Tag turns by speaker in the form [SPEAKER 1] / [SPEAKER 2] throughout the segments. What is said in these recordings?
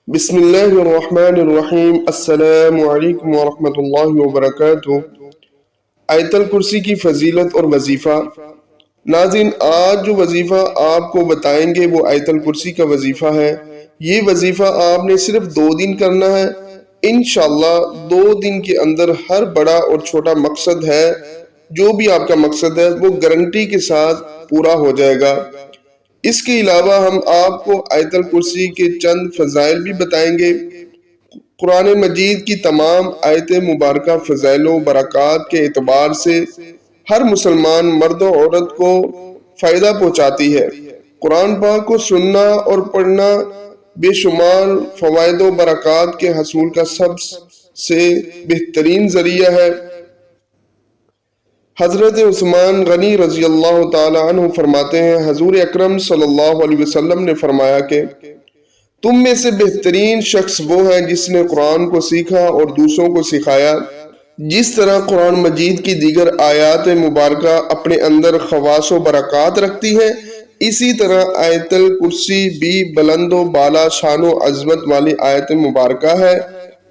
[SPEAKER 1] بسم اللہ الرحمن الرحیم۔ السلام علیکم ورحمۃ اللہ وبرکاتہ۔ آیت الکرسی کی فضیلت اور وظیفہ۔ ناظرین، آج جو وظیفہ آپ کو بتائیں گے وہ آیت الکرسی کا وظیفہ ہے۔ یہ وظیفہ آپ نے صرف 2 دن کرنا ہے۔ انشاءاللہ 2 دن کے اندر ہر بڑا اور چھوٹا مقصد ہے، جو بھی آپ کا مقصد ہے وہ گارنٹی کے ساتھ پورا ہو جائے گا۔ اس کے علاوہ ہم آپ کو آیت الکرسی کے چند فضائل بھی بتائیں گے۔ قرآن مجید کی تمام آیت مبارکہ فضائل و برکات کے اعتبار سے ہر مسلمان مرد و عورت کو فائدہ پہنچاتی ہے۔ قرآن پاک کو سننا اور پڑھنا بے شمار فوائد و برکات کے حصول کا سب سے بہترین ذریعہ ہے۔ حضرت عثمان غنی رضی اللہ تعالی عنہ فرماتے ہیں، حضور اکرم صلی اللہ علیہ وسلم نے فرمایا کہ تم میں سے بہترین شخص وہ ہے جس نے قرآن کو سیکھا اور دوسروں کو سکھایا۔ جس طرح قرآن مجید کی دیگر آیات مبارکہ اپنے اندر خواص و برکات رکھتی ہیں، اسی طرح آیت الکرسی بھی بلند و بالا شان و عظمت والی آیت مبارکہ ہے۔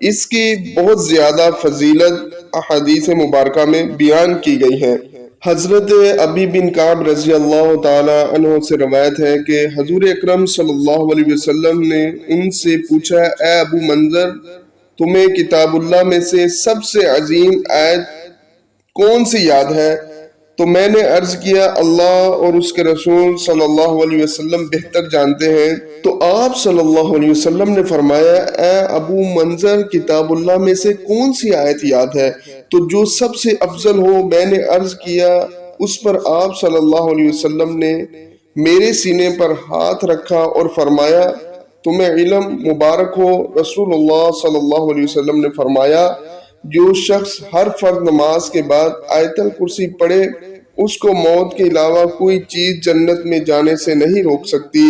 [SPEAKER 1] اس کی بہت زیادہ فضیلت احادیث مبارکہ میں بیان کی گئی ہے۔ حضرت ابی بن کعب رضی اللہ تعالی عنہ سے روایت ہے کہ حضور اکرم صلی اللہ علیہ وسلم نے ان سے پوچھا، اے ابو منظر، تمہیں کتاب اللہ میں سے سب سے عظیم آیت کون سی یاد ہے؟ تو میں نے عرض کیا، اللہ اور اس کے رسول صلی اللہ علیہ وسلم بہتر جانتے ہیں۔ تو آپ صلی اللہ علیہ وسلم نے فرمایا، اے ابو منظر، کتاب اللہ میں سے کون سی آیت یاد ہے؟ تو جو سب سے افضل ہو۔ میں نے عرض کیا۔ اس پر آپ صلی اللہ علیہ وسلم نے میرے سینے پر ہاتھ رکھا اور فرمایا، تمہیں علم مبارک ہو۔ رسول اللہ صلی اللہ علیہ وسلم نے فرمایا، جو شخص ہر فرض نماز کے بعد آیت الکرسی پڑھے، اس کو موت کے علاوہ کوئی چیز جنت میں جانے سے نہیں روک سکتی۔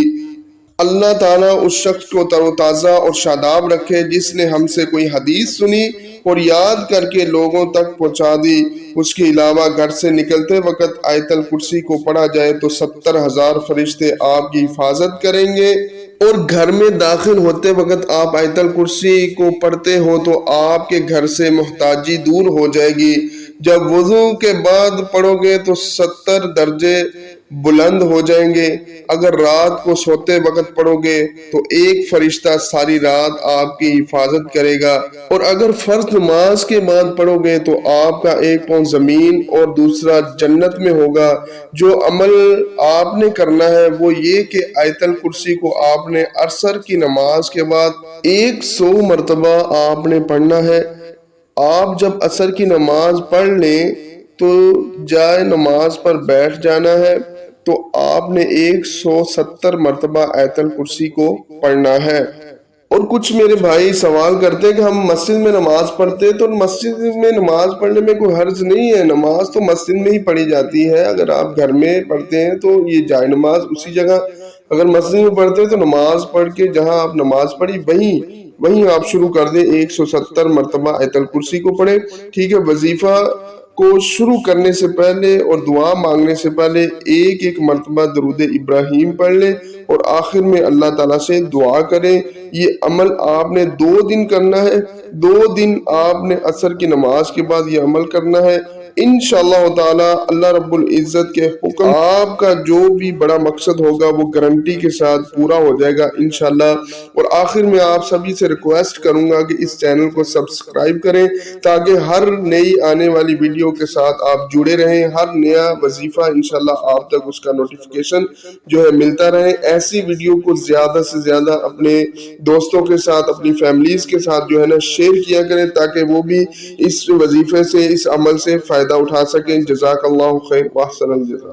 [SPEAKER 1] اللہ تعالیٰ اس شخص کو تر و تازہ اور شاداب رکھے جس نے ہم سے کوئی حدیث سنی اور یاد کر کے لوگوں تک پہنچا دی۔ اس کے علاوہ گھر سے نکلتے وقت آیت الکرسی کو پڑھا جائے تو 70,000 فرشتے آپ کی حفاظت کریں گے، اور گھر میں داخل ہوتے وقت آپ آیت الکرسی کو پڑھتے ہو تو آپ کے گھر سے محتاجی دور ہو جائے گی۔ جب وضو کے بعد پڑھو گے تو 70 درجے بلند ہو جائیں گے۔ اگر رات کو سوتے وقت پڑھو گے تو ایک فرشتہ ساری رات آپ کی حفاظت کرے گا، اور اگر فرض نماز کے بعد پڑھو گے تو آپ کا ایک پاؤں زمین اور دوسرا جنت میں ہوگا۔ جو عمل آپ نے کرنا ہے وہ یہ کہ آیت الکرسی کو آپ نے عصر کی نماز کے بعد 100 مرتبہ آپ نے پڑھنا ہے۔ آپ جب عصر کی نماز پڑھ لیں تو جائے نماز پر بیٹھ جانا ہے، تو آپ نے 170 مرتبہ آیت الکرسی کو پڑھنا ہے۔ اور کچھ میرے بھائی سوال کرتے ہیں کہ ہم مسجد میں نماز پڑھتے ہیں، تو مسجد میں نماز پڑھنے میں کوئی حرج نہیں ہے، نماز تو مسجد میں ہی پڑھی جاتی ہے۔ اگر آپ گھر میں پڑھتے ہیں تو یہ جائے نماز اسی جگہ، اگر مسجد میں پڑھتے ہیں تو نماز پڑھ کے جہاں آپ نماز پڑھی وہیں آپ شروع کر دیں، 170 مرتبہ آیت الکرسی کو پڑھیں۔ ٹھیک ہے، وظیفہ کو شروع کرنے سے پہلے اور دعا مانگنے سے پہلے ایک مرتبہ درود ابراہیم پڑھ لیں اور آخر میں اللہ تعالیٰ سے دعا کریں۔ یہ عمل آپ نے 2 دن کرنا ہے، 2 دن آپ نے عصر کی نماز کے بعد یہ عمل کرنا ہے۔ انشاءاللہ تعالی اللہ رب العزت کے حکم آپ کا جو بھی بڑا مقصد ہوگا وہ گارنٹی کے ساتھ پورا ہو جائے گا انشاءاللہ۔ اور آخر میں آپ سبھی سے ریکویسٹ کروں گا کہ اس چینل کو سبسکرائب کریں تاکہ ہر نئی آنے والی ویڈیو کے ساتھ آپ جڑے رہیں، ہر نیا وظیفہ انشاءاللہ آپ تک اس کا نوٹیفیکیشن جو ہے ملتا رہے۔ ایسی ویڈیو کو زیادہ سے زیادہ اپنے دوستوں کے ساتھ، اپنی فیملیز کے ساتھ جو ہے نا شیئر کیا کریں تاکہ وہ بھی اس وظیفے سے، اس عمل سے فائدہ اٹھا سکیں۔ جزاک اللہ خیر واحسن الجزا۔